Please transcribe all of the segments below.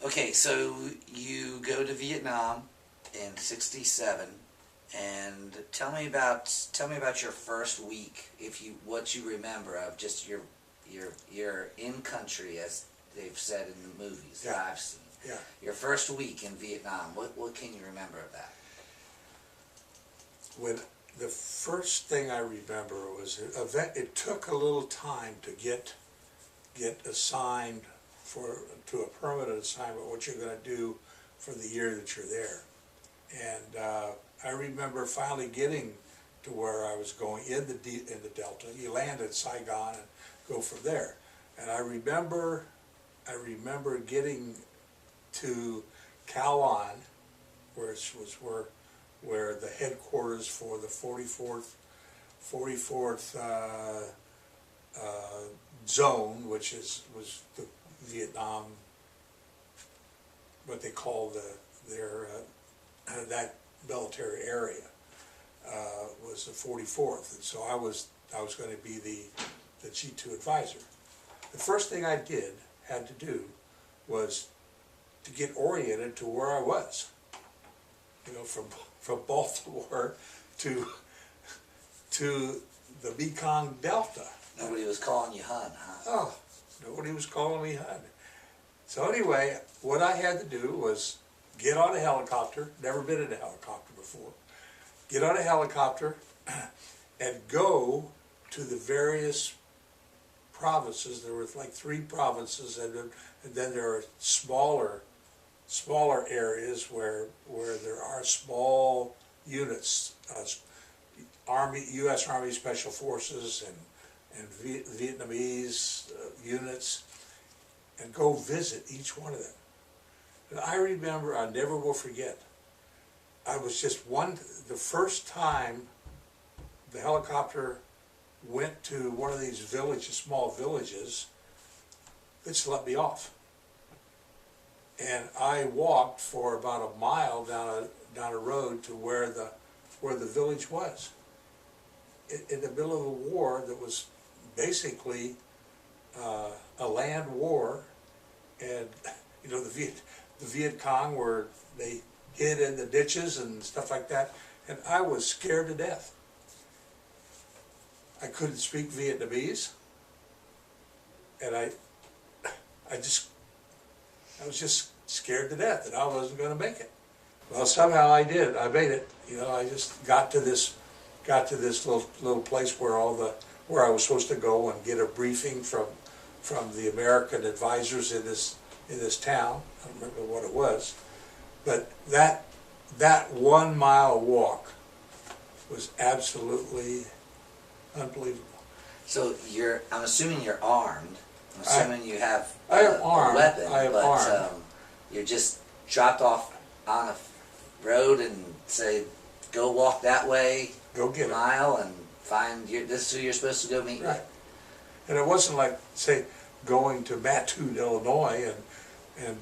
Okay, so you go to Vietnam in '67, and tell me about your first week, if you what you remember of just your in country, as they've said in the movies that Yeah. I've seen. Yeah. Your first week in Vietnam. What can you remember of that? When the first thing I remember was an event. It took a little time to get assigned to a permanent assignment, what you're going to do for the year that you're there. And I remember finally getting to where I was going in the Delta. You land at Saigon and go from there. And I remember getting to Cao An, where the headquarters for the 44th zone, which was the Vietnam, what they call their that military area, was the 44th, and so I was going to be the G2 advisor. The first thing I had to do was to get oriented to where I was. From Baltimore to the Mekong Delta. Nobody was calling you Hun, huh? Oh, nobody was calling me Hun. So anyway, what I had to do was get on a helicopter, never been in a helicopter before, get on a helicopter and go to the various provinces. There were like 3 provinces, and then there are smaller areas where there are small units, U.S. Army Special Forces and Vietnamese units, and go visit each one of them. And I remember, I never will forget, I was just the first time the helicopter went to one of these villages, small villages, it just let me off. And I walked for about a mile down a road to where the village was. In the middle of a war that was basically a land war, and the Viet Cong, where they hid in the ditches and stuff like that, and I was scared to death. I couldn't speak Vietnamese, and I was just scared to death that I wasn't going to make it. Well, somehow I did. I made it. I just got to this little place where I was supposed to go and get a briefing from the American advisors in this town. I don't remember what it was, but that 1 mile walk was absolutely unbelievable. So I'm assuming you're armed. I'm assuming you have I am armed. a weapon, I am but armed. you're just dropped off on a road and say, go walk that way, Go get a it. mile, and find this is who you're supposed to go meet Right. with. And it wasn't like, say, going to Mattoon, Illinois, and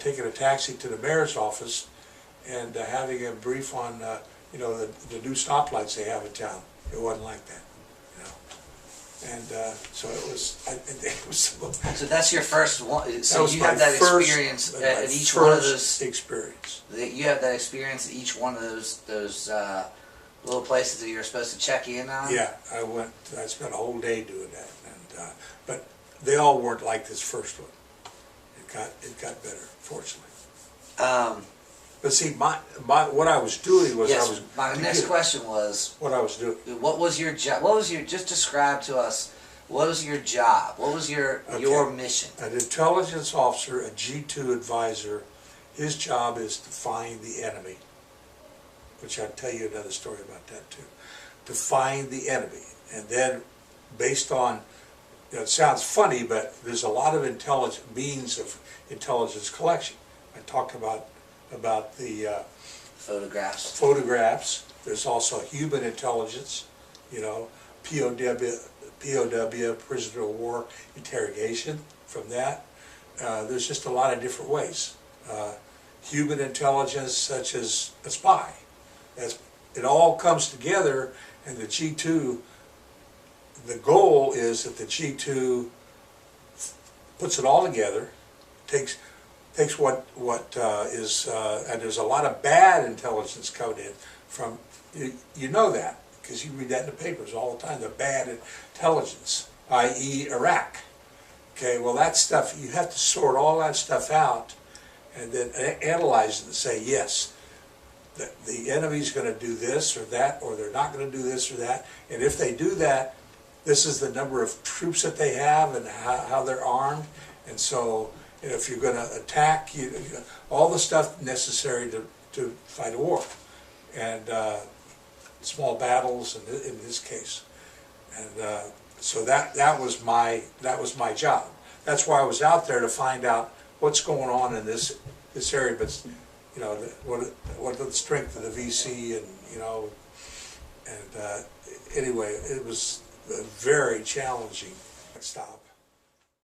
taking a taxi to the mayor's office and having a brief on the new stoplights they have in town. It wasn't like that. And so it was. So that's your first one. So you my have that first- experience my at each one of first those. experience. You have that experience at each one of those little places that you're supposed to check in on. Yeah, I spent a whole day doing that, and but they all weren't like this first one. It got better, fortunately. But see, what I was doing was Yes. My next question was, what I was doing. what was your job? Just describe to us, what was your job? What was your mission? An intelligence officer, a G2 advisor, his job is to find the enemy, which I'll tell you another story about that too. To find the enemy, and then based on, it sounds funny, but there's a lot of means of intelligence collection. I talked about the photographs. There's also human intelligence, POW, prisoner of war interrogation from that. There's just a lot of different ways. Human intelligence, such as a spy. It all comes together, and the G2, the goal is that the G2 puts it all together takes what is, and there's a lot of bad intelligence coming in from, you know that, because you read that in the papers all the time, the bad intelligence, i.e. Iraq. Okay, well that stuff, you have to sort all that stuff out and then analyze it and say, yes, the enemy's going to do this or that, or they're not going to do this or that, and if they do that, this is the number of troops that they have and how they're armed, and so if you're going to attack, all the stuff necessary to fight a war, and small battles in this case, and so that was my job. That's why I was out there, to find out what's going on in this area, but you know, what the strength of the VC, and you know, and anyway, it was a very challenging stop.